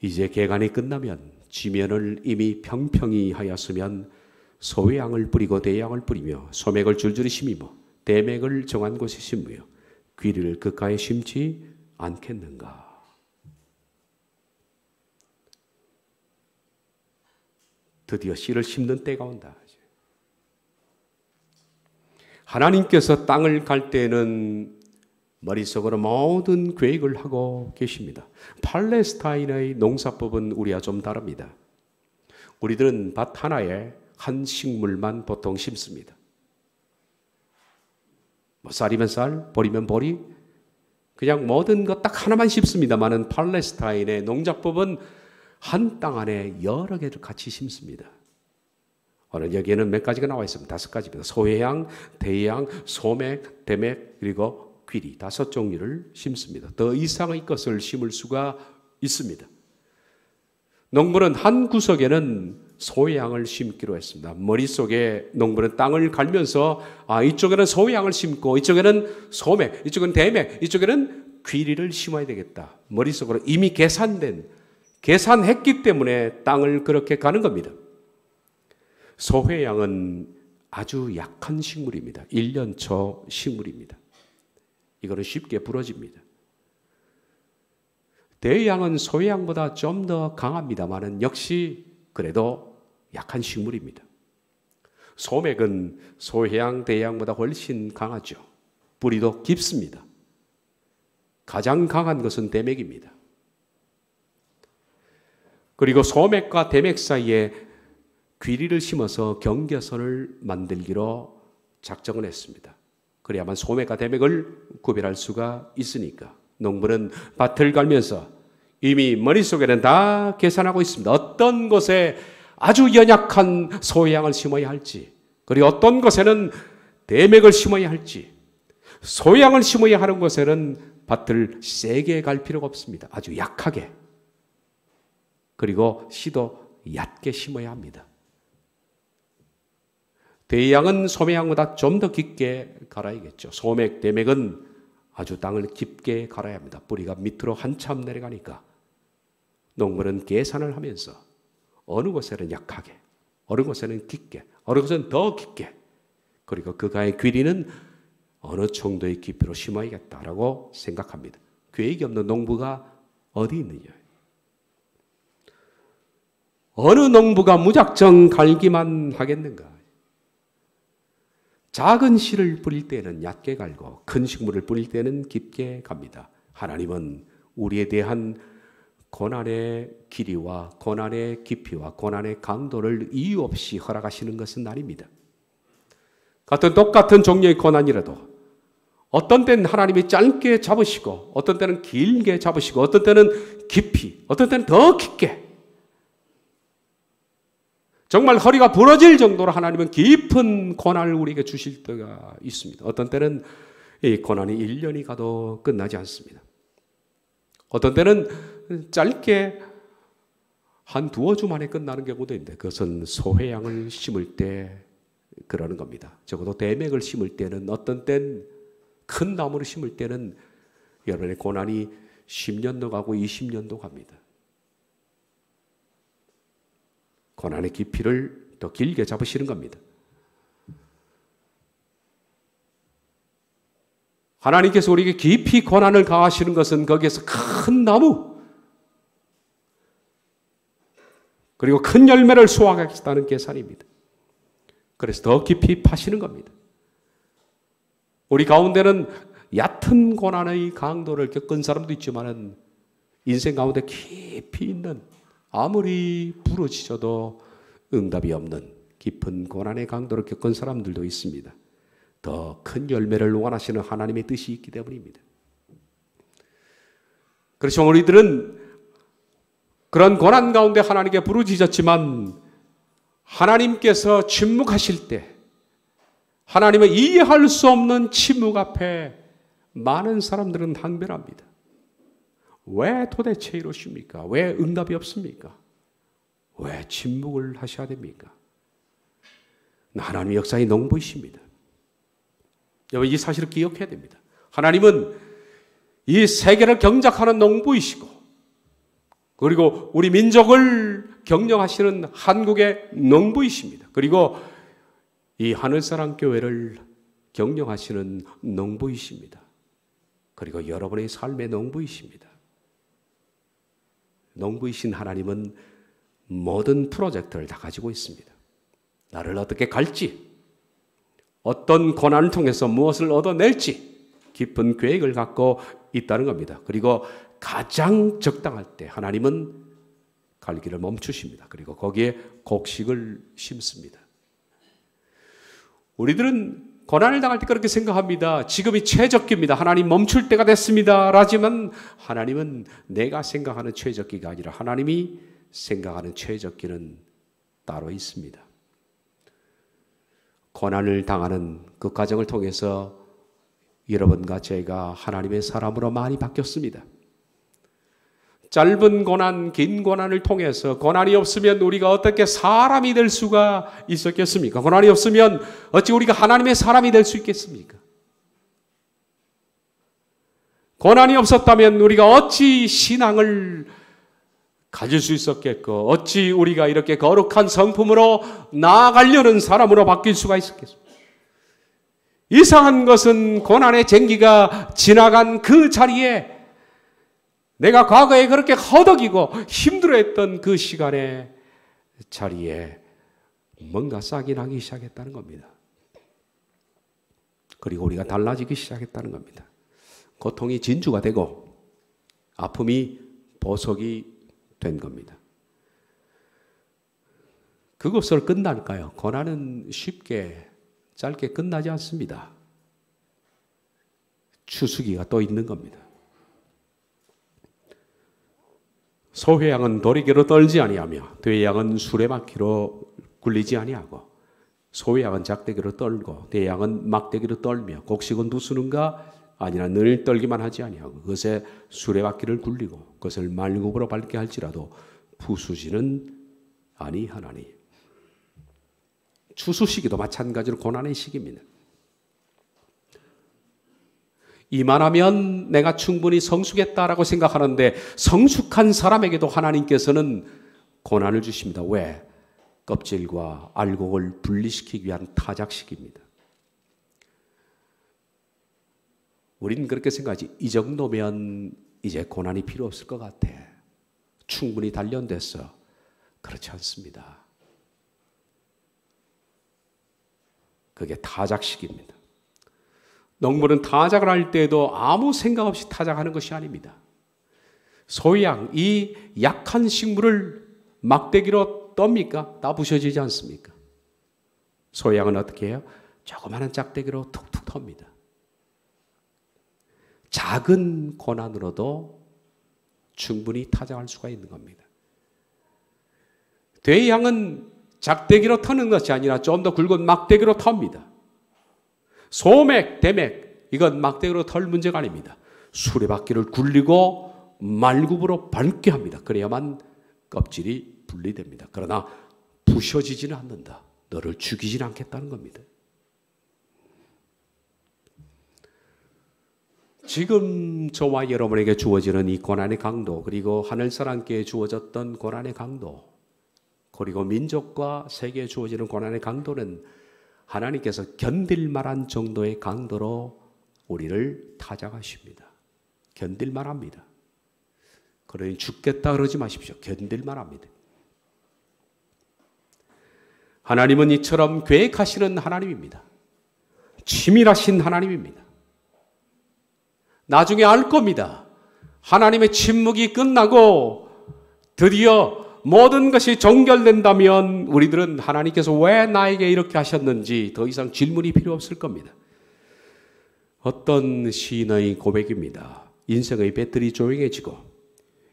이제 개간이 끝나면 지면을 이미 평평히 하였으면 소외양을 뿌리고 대양을 뿌리며 소맥을 줄줄이 심이며 대맥을 정한 곳에 심으며 귀리를 그가에 심지 않겠는가? 드디어 씨를 심는 때가 온다. 하나님께서 땅을 갈 때는 머릿속으로 모든 계획을 하고 계십니다. 팔레스타인의 농사법은 우리와 좀 다릅니다. 우리들은 밭 하나에 한 식물만 보통 심습니다. 뭐 쌀이면 쌀, 보리면 보리, 그냥 모든 것 딱 하나만 심습니다만은 팔레스타인의 농작법은 한 땅 안에 여러 개를 같이 심습니다. 오늘 여기에는 몇 가지가 나와 있습니다. 5가지입니다. 소해양, 대양, 소맥, 대맥, 그리고 귀리 5종류를 심습니다. 더 이상의 것을 심을 수가 있습니다. 농부는 한 구석에는 소양을 심기로 했습니다. 머릿속에 농부는 땅을 갈면서 이쪽에는 소양을 심고 이쪽에는 소맥, 이쪽은 대맥, 이쪽에는 귀리를 심어야 되겠다. 머릿속으로 이미 계산했기 때문에 땅을 그렇게 가는 겁니다. 소회양은 아주 약한 식물입니다. 1년초 식물입니다. 이거는 쉽게 부러집니다. 대양은 소회양보다 좀 더 강합니다만은 역시 그래도 약한 식물입니다. 소맥은 소회양, 대양보다 훨씬 강하죠. 뿌리도 깊습니다. 가장 강한 것은 대맥입니다. 그리고 소맥과 대맥 사이에 귀리를 심어서 경계선을 만들기로 작정을 했습니다. 그래야만 소맥과 대맥을 구별할 수가 있으니까 농부는 밭을 갈면서 이미 머릿속에는 다 계산하고 있습니다. 어떤 곳에 아주 연약한 소양을 심어야 할지, 그리고 어떤 곳에는 대맥을 심어야 할지, 소양을 심어야 하는 곳에는 밭을 세게 갈 필요가 없습니다. 아주 약하게, 그리고 씨도 얕게 심어야 합니다. 대양은 소매양보다 좀 더 깊게 갈아야겠죠. 소맥, 대맥은 아주 땅을 깊게 갈아야 합니다. 뿌리가 밑으로 한참 내려가니까 농부는 계산을 하면서 어느 곳에는 약하게, 어느 곳에는 깊게, 어느 곳에는 더 깊게, 그리고 그가의 귀리는 어느 정도의 깊이로 심어야겠다라고 생각합니다. 계획이 없는 농부가 어디 있느냐? 어느 농부가 무작정 갈기만 하겠는가? 작은 씨를 뿌릴 때는 얕게 갈고 큰 식물을 뿌릴 때는 깊게 갑니다. 하나님은 우리에 대한 고난의 길이와 고난의 깊이와 고난의 강도를 이유 없이 허락하시는 것은 아닙니다. 똑같은 종류의 고난이라도 어떤 때는 하나님이 짧게 잡으시고 어떤 때는 길게 잡으시고 어떤 때는 깊이, 어떤 때는 더 깊게, 정말 허리가 부러질 정도로 하나님은 깊은 고난을 우리에게 주실 때가 있습니다. 어떤 때는 이 고난이 1년이 가도 끝나지 않습니다. 어떤 때는 짧게 한 두어 주 만에 끝나는 경우도 있는데 그것은 소회양을 심을 때 그러는 겁니다. 적어도 대맥을 심을 때는, 어떤 때는 큰 나무를 심을 때는 여러분의 고난이 10년도 가고 20년도 갑니다. 고난의 깊이를 더 길게 잡으시는 겁니다. 하나님께서 우리에게 깊이 고난을 가하시는 것은 거기에서 큰 나무, 그리고 큰 열매를 수확하겠다는 계산입니다. 그래서 더 깊이 파시는 겁니다. 우리 가운데는 얕은 고난의 강도를 겪은 사람도 있지만 인생 가운데 깊이 있는, 아무리 부러지셔도 응답이 없는 깊은 고난의 강도를 겪은 사람들도 있습니다. 더 큰 열매를 원하시는 하나님의 뜻이 있기 때문입니다. 그래서 우리들은 그런 고난 가운데 하나님께 부르짖었지만 하나님께서 침묵하실 때, 하나님의 이해할 수 없는 침묵 앞에 많은 사람들은 항변합니다. 왜 도대체 이러십니까? 왜 응답이 없습니까? 왜 침묵을 하셔야 됩니까? 하나님의 역사의 농부이십니다. 여러분, 이 사실을 기억해야 됩니다. 하나님은 이 세계를 경작하는 농부이시고, 그리고 우리 민족을 경영하시는 한국의 농부이십니다. 그리고 이 하늘사랑 교회를 경영하시는 농부이십니다. 그리고 여러분의 삶의 농부이십니다. 농부이신 하나님은 모든 프로젝트를 다 가지고 있습니다. 나를 어떻게 갈지, 어떤 고난을 통해서 무엇을 얻어낼지 깊은 계획을 갖고 있다는 겁니다. 그리고 가장 적당할 때 하나님은 갈 길을 멈추십니다. 그리고 거기에 곡식을 심습니다. 우리들은 고난을 당할 때 그렇게 생각합니다. 지금이 최적기입니다. 하나님 멈출 때가 됐습니다. 라지만 하나님은 내가 생각하는 최적기가 아니라 하나님이 생각하는 최적기는 따로 있습니다. 고난을 당하는 그 과정을 통해서 여러분과 제가 하나님의 사람으로 많이 바뀌었습니다. 짧은 고난, 긴 고난을 통해서 고난이 없으면 우리가 어떻게 사람이 될 수가 있었겠습니까? 고난이 없으면 어찌 우리가 하나님의 사람이 될 수 있겠습니까? 고난이 없었다면 우리가 어찌 신앙을 가질 수 있었겠고 어찌 우리가 이렇게 거룩한 성품으로 나아가려는 사람으로 바뀔 수가 있었겠습니까? 이상한 것은 고난의 쟁기가 지나간 그 자리에 내가 과거에 그렇게 허덕이고 힘들어했던 그 시간의 자리에 뭔가 싹이 나기 시작했다는 겁니다. 그리고 우리가 달라지기 시작했다는 겁니다. 고통이 진주가 되고 아픔이 보석이 된 겁니다. 그것으로 끝날까요? 고난은 쉽게 짧게 끝나지 않습니다. 추수기가 또 있는 겁니다. 소의 양은 도리개로 떨지 아니하며 돼의 양은 수레바퀴로 굴리지 아니하고 소의 양은 작대기로 떨고 돼의 양은 막대기로 떨며 곡식은 부수는가 아니라 늘 떨기만 하지 아니하고 그것에 수레바퀴를 굴리고 그것을 말굽으로 밟게 할지라도 부수지는 아니하나니. 추수 시기도 마찬가지로 고난의 시기입니다. 이만하면 내가 충분히 성숙했다라고 생각하는데 성숙한 사람에게도 하나님께서는 고난을 주십니다. 왜? 껍질과 알곡을 분리시키기 위한 타작식입니다. 우리는 그렇게 생각하지. 이 정도면 이제 고난이 필요 없을 것 같아. 충분히 단련됐어. 그렇지 않습니다. 그게 타작식입니다. 농부는 타작을 할 때에도 아무 생각 없이 타작하는 것이 아닙니다. 소양, 이 약한 식물을 막대기로 떱니까? 다 부셔지지 않습니까? 소양은 어떻게 해요? 조그마한 짝대기로 툭툭 텁니다. 작은 고난으로도 충분히 타작할 수가 있는 겁니다. 돼양은 작대기로 터는 것이 아니라 좀 더 굵은 막대기로 텁니다. 소맥, 대맥, 이건 막대기로 털 문제가 아닙니다. 수레바퀴를 굴리고 말굽으로 밟게 합니다. 그래야만 껍질이 분리됩니다. 그러나 부셔지지는 않는다. 너를 죽이지는 않겠다는 겁니다. 지금 저와 여러분에게 주어지는 이 고난의 강도, 그리고 하늘사람께 주어졌던 고난의 강도, 그리고 민족과 세계에 주어지는 고난의 강도는 하나님께서 견딜 만한 정도의 강도로 우리를 타작하십니다. 견딜 만합니다. 그러니 죽겠다 그러지 마십시오. 견딜 만합니다. 하나님은 이처럼 계획하시는 하나님입니다. 치밀하신 하나님입니다. 나중에 알 겁니다. 하나님의 침묵이 끝나고 드디어 모든 것이 종결된다면 우리들은 하나님께서 왜 나에게 이렇게 하셨는지 더 이상 질문이 필요 없을 겁니다. 어떤 시인의 고백입니다. 인생의 배틀이 조용해지고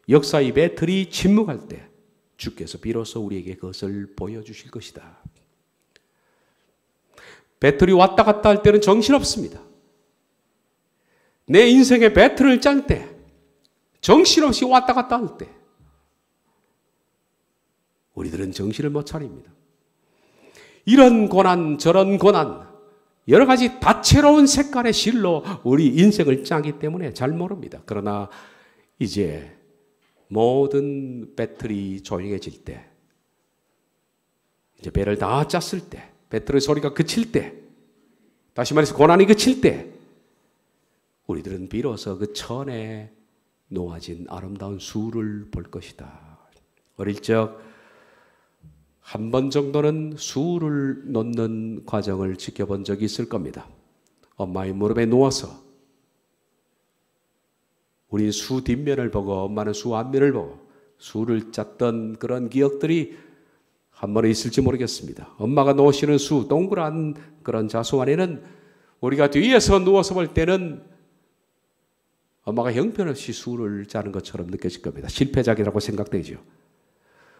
역사의 배틀이 침묵할 때 주께서 비로소 우리에게 그것을 보여주실 것이다. 배틀이 왔다 갔다 할 때는 정신없습니다. 내 인생의 배틀을 짤 때, 정신없이 왔다 갔다 할 때 우리들은 정신을 못 차립니다. 이런 고난 저런 고난 여러 가지 다채로운 색깔의 실로 우리 인생을 짜기 때문에 잘 모릅니다. 그러나 이제 모든 배틀이 조용해질 때, 이제 배를 다 짰을 때, 배틀의 소리가 그칠 때, 다시 말해서 고난이 그칠 때 우리들은 비로소 그 천에 놓아진 아름다운 수를 볼 것이다. 어릴 적 한 번 정도는 수를 놓는 과정을 지켜본 적이 있을 겁니다. 엄마의 무릎에 누워서 우리 수 뒷면을 보고 엄마는 수 앞면을 보고 수를 짰던 그런 기억들이 한 번에 있을지 모르겠습니다. 엄마가 놓으시는 수, 동그란 그런 자수 안에는 우리가 뒤에서 누워서 볼 때는 엄마가 형편없이 수를 짜는 것처럼 느껴질 겁니다. 실패작이라고 생각되죠.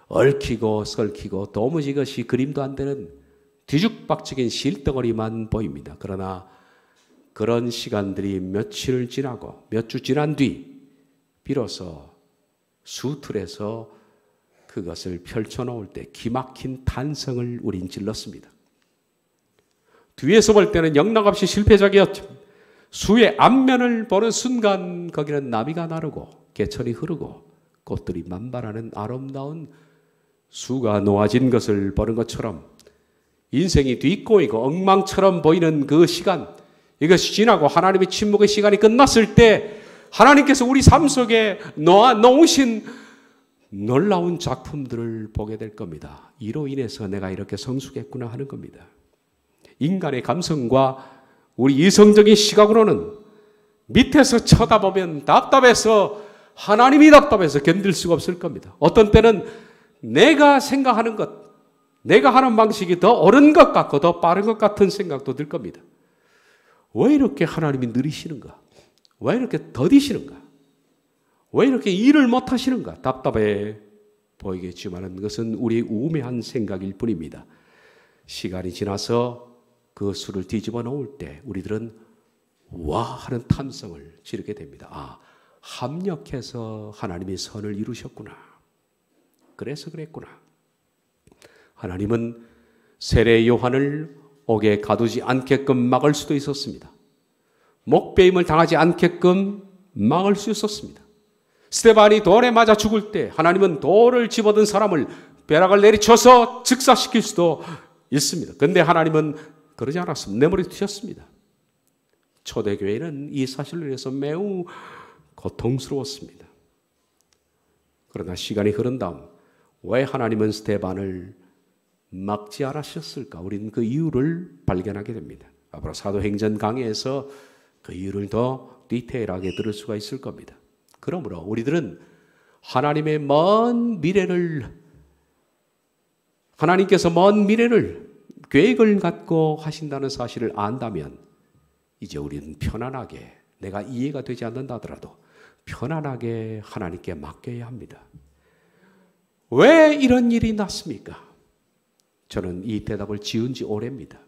얽히고 설키고 도무지 이것이 그림도 안 되는 뒤죽박죽인 실덩어리만 보입니다. 그러나 그런 시간들이 며칠 지나고 몇 주 지난 뒤 비로소 수틀에서 그것을 펼쳐놓을 때 기막힌 탄성을 우린 질렀습니다. 뒤에서 볼 때는 영락없이 실패작이었죠. 수의 앞면을 보는 순간 거기는 나비가 나르고 개천이 흐르고 꽃들이 만발하는 아름다운 수가 놓아진 것을 보는 것처럼 인생이 뒷꼬이고 엉망처럼 보이는 그 시간, 이것이 지나고 하나님의 침묵의 시간이 끝났을 때 하나님께서 우리 삶 속에 놓으신 놀라운 작품들을 보게 될 겁니다. 이로 인해서 내가 이렇게 성숙했구나 하는 겁니다. 인간의 감성과 우리 이성적인 시각으로는 밑에서 쳐다보면 답답해서 하나님이 답답해서 견딜 수가 없을 겁니다. 어떤 때는 내가 생각하는 것, 내가 하는 방식이 더 옳은 것 같고 더 빠른 것 같은 생각도 들 겁니다. 왜 이렇게 하나님이 느리시는가? 왜 이렇게 더디시는가? 왜 이렇게 일을 못하시는가? 답답해 보이겠지만 그것은 우리의 우매한 생각일 뿐입니다. 시간이 지나서 그 수를 뒤집어 놓을 때 우리들은 와 하는 탄성을 지르게 됩니다. 아, 합력해서 하나님이 선을 이루셨구나. 그래서 그랬구나. 하나님은 세례 요한을 옥에 가두지 않게끔 막을 수도 있었습니다. 목배임을 당하지 않게끔 막을 수 있었습니다. 스데반이 돌에 맞아 죽을 때 하나님은 돌을 집어든 사람을 벼락을 내리쳐서 즉사시킬 수도 있습니다. 그런데 하나님은 그러지 않았습니다. 내버려 두셨습니다. 초대교회는 이 사실로 인해서 매우 고통스러웠습니다. 그러나 시간이 흐른 다음 왜 하나님은 스데반을 막지 않으셨을까? 우리는 그 이유를 발견하게 됩니다. 앞으로 사도행전 강의에서 그 이유를 더 디테일하게 들을 수가 있을 겁니다. 그러므로 우리들은 하나님의 먼 미래를, 하나님께서 먼 미래를 계획을 갖고 하신다는 사실을 안다면 이제 우리는 편안하게, 내가 이해가 되지 않는다 하더라도 편안하게 하나님께 맡겨야 합니다. 왜 이런 일이 났습니까? 저는 이 대답을 지은 지 오래입니다.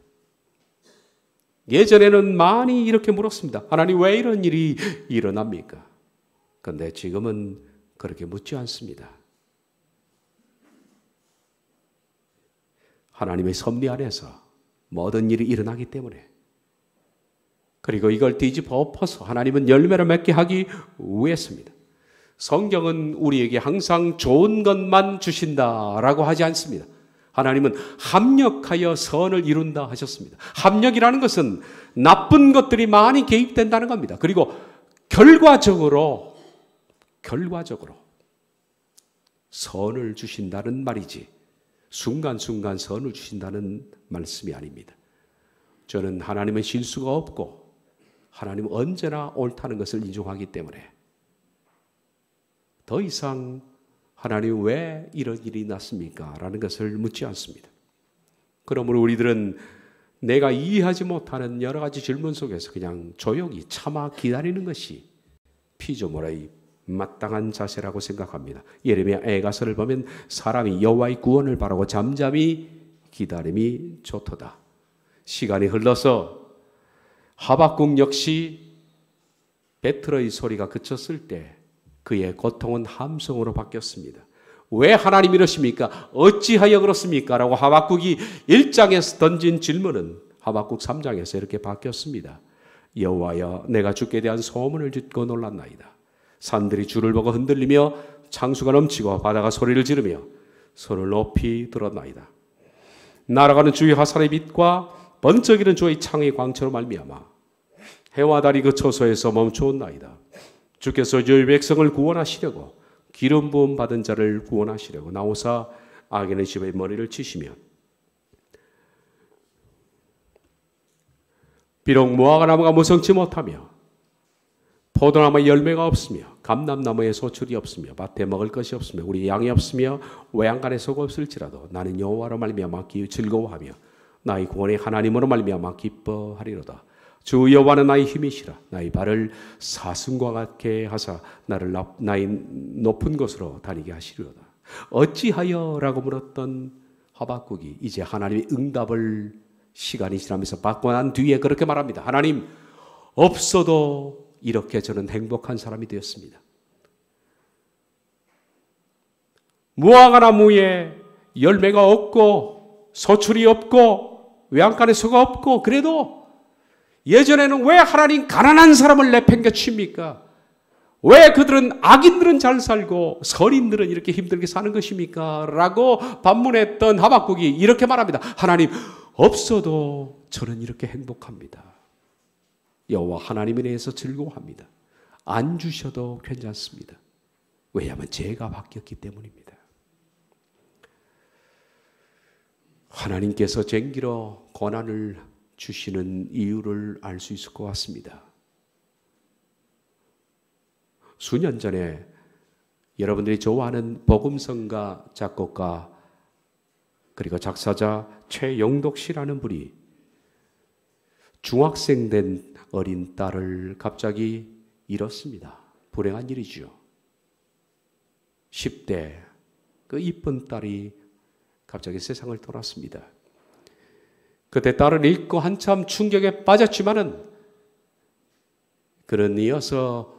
예전에는 많이 이렇게 물었습니다. 하나님 왜 이런 일이 일어납니까? 그런데 지금은 그렇게 묻지 않습니다. 하나님의 섭리 안에서 모든 일이 일어나기 때문에, 그리고 이걸 뒤집어 엎어서 하나님은 열매를 맺게 하기 위해서입니다. 성경은 우리에게 항상 좋은 것만 주신다라고 하지 않습니다. 하나님은 합력하여 선을 이룬다 하셨습니다. 합력이라는 것은 나쁜 것들이 많이 개입된다는 겁니다. 그리고 결과적으로 선을 주신다는 말이지 순간순간 선을 주신다는 말씀이 아닙니다. 저는 하나님은 실수가 없고 하나님은 언제나 옳다는 것을 인정하기 때문에 더 이상 하나님 왜 이런 일이 났습니까? 라는 것을 묻지 않습니다. 그러므로 우리들은 내가 이해하지 못하는 여러 가지 질문 속에서 그냥 조용히 참아 기다리는 것이 피조물의 마땅한 자세라고 생각합니다. 예레미야 애가서를 보면 사람이 여호와의 구원을 바라고 잠잠히 기다림이 좋도다. 시간이 흘러서 하박국 역시 베틀의 소리가 그쳤을 때 그의 고통은 함성으로 바뀌었습니다. 왜 하나님 이러십니까? 어찌하여 그렇습니까? 라고 하박국이 1장에서 던진 질문은 하박국 3장에서 이렇게 바뀌었습니다. 여호와여, 내가 주께 대한 소문을 듣고 놀랐나이다. 산들이 주를 보고 흔들리며 창수가 넘치고 바다가 소리를 지르며 손을 높이 들었나이다. 날아가는 주의 화살의 빛과 번쩍이는 주의 창의 광채로 말미암아 해와 달이 그 처소에서 멈춰온나이다. 주께서 주의 백성을 구원하시려고 기름 부음 받은 자를 구원하시려고 나오사 악인의 집에 머리를 치시며 비록 무화과 나무가 무성치 못하며 포도나무에 열매가 없으며 감람나무에 소출이 없으며 밭에 먹을 것이 없으며 우리 양이 없으며 외양간에 소가 없을지라도 나는 여호와로 말미암아 즐거워하며 나의 구원의 하나님으로 말미암아 기뻐하리로다. 주 여호와는 나의 힘이시라. 나의 발을 사슴과 같게 하사 나의 높은 곳으로 다니게 하시리로다. 어찌하여? 라고 물었던 하박국이 이제 하나님의 응답을 시간이 지나면서 받고 난 뒤에 그렇게 말합니다. 하나님, 없어도 이렇게 저는 행복한 사람이 되었습니다. 무화과 나무에 열매가 없고 소출이 없고 외양간에 소가 없고 그래도 예전에는 왜 하나님 가난한 사람을 내팽겨 칩니까? 왜 그들은 악인들은 잘 살고 선인들은 이렇게 힘들게 사는 것입니까? 라고 반문했던 하박국이 이렇게 말합니다. 하나님, 없어도 저는 이렇게 행복합니다. 여호와 하나님에 대해서 즐거워합니다. 안 주셔도 괜찮습니다. 왜냐하면 제가 바뀌었기 때문입니다. 하나님께서 쟁기로 고난을 주시는 이유를 알 수 있을 것 같습니다. 수년 전에 여러분들이 좋아하는 복음성가 작곡가 그리고 작사자 최영독 씨라는 분이 중학생 된 어린 딸을 갑자기 잃었습니다. 불행한 일이죠. 10대 그 이쁜 딸이 갑자기 세상을 떠났습니다. 그때 딸을 잃고 한참 충격에 빠졌지만은 그는 이어서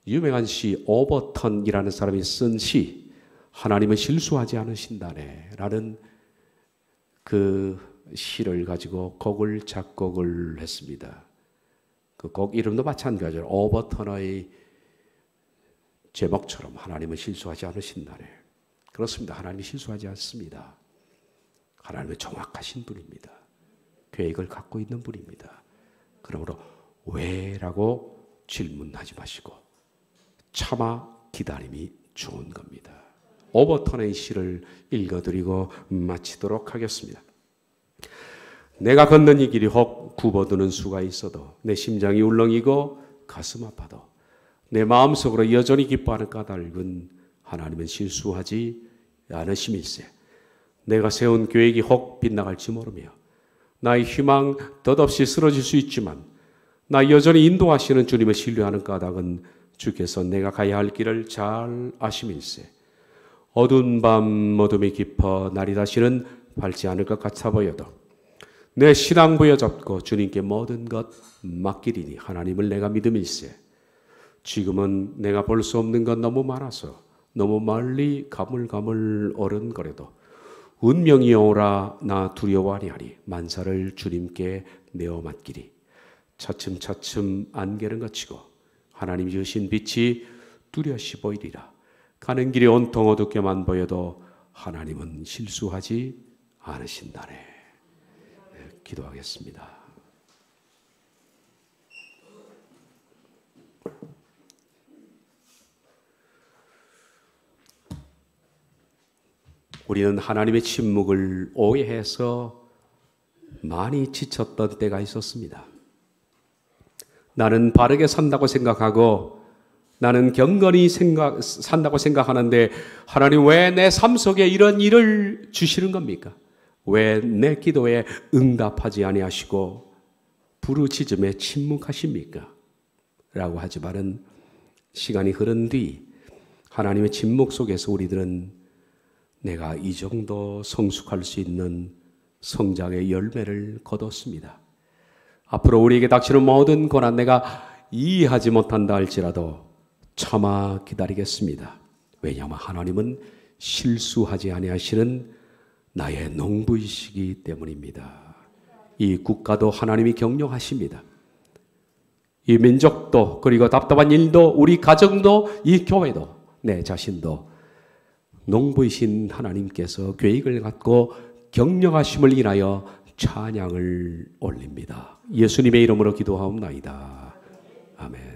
유명한 시 오버턴이라는 사람이 쓴 시 하나님은 실수하지 않으신다네 라는 그 시를 가지고 곡을 작곡을 했습니다. 그 곡 이름도 마찬가지로 오버턴의 제목처럼 하나님은 실수하지 않으신다네. 그렇습니다. 하나님이 실수하지 않습니다. 하나님은 정확하신 분입니다. 계획을 갖고 있는 분입니다. 그러므로 왜? 라고 질문하지 마시고 차마 기다림이 좋은 겁니다. 오버턴의 시를 읽어드리고 마치도록 하겠습니다. 내가 걷는 이 길이 혹 굽어드는 수가 있어도 내 심장이 울렁이고 가슴 아파도 내 마음속으로 여전히 기뻐하는 까닭은 하나님은 실수하지 않으심일세. 내가 세운 계획이 혹 빗나갈지 모르며 나의 희망 덧없이 쓰러질 수 있지만 나 여전히 인도하시는 주님을 신뢰하는 까닭은 주께서 내가 가야 할 길을 잘 아심일세. 어두운 밤 어둠이 깊어 날이 다시는 밝지 않을 것 같아 보여도 내 신앙 부여잡고 주님께 모든 것 맡기리니 하나님을 내가 믿음일세. 지금은 내가 볼 수 없는 것 너무 많아서 너무 멀리 가물가물 어른거려도 운명이 오라 나 두려워하리하니 만사를 주님께 내어 맡기리. 차츰차츰 안개는 걷히고 하나님이 주신 빛이 뚜렷이 보이리라. 가는 길이 온통 어둡게만 보여도 하나님은 실수하지 않으신다네. 네, 기도하겠습니다. 우리는 하나님의 침묵을 오해해서 많이 지쳤던 때가 있었습니다. 나는 바르게 산다고 생각하고 나는 경건히 산다고 생각하는데 하나님 왜 내 삶 속에 이런 일을 주시는 겁니까? 왜 내 기도에 응답하지 아니하시고 부르짖음에 침묵하십니까? 라고 하지만은 시간이 흐른 뒤 하나님의 침묵 속에서 우리들은 내가 이 정도 성숙할 수 있는 성장의 열매를 거뒀습니다. 앞으로 우리에게 닥치는 모든 고난 내가 이해하지 못한다 할지라도 참아 기다리겠습니다. 왜냐하면 하나님은 실수하지 아니하시는 나의 농부이시기 때문입니다. 이 국가도 하나님이 경영하십니다. 이 민족도 그리고 답답한 일도 우리 가정도 이 교회도 내 자신도 농부이신 하나님께서 계획을 갖고 경영하심을 인하여 찬양을 올립니다. 예수님의 이름으로 기도하옵나이다. 아멘.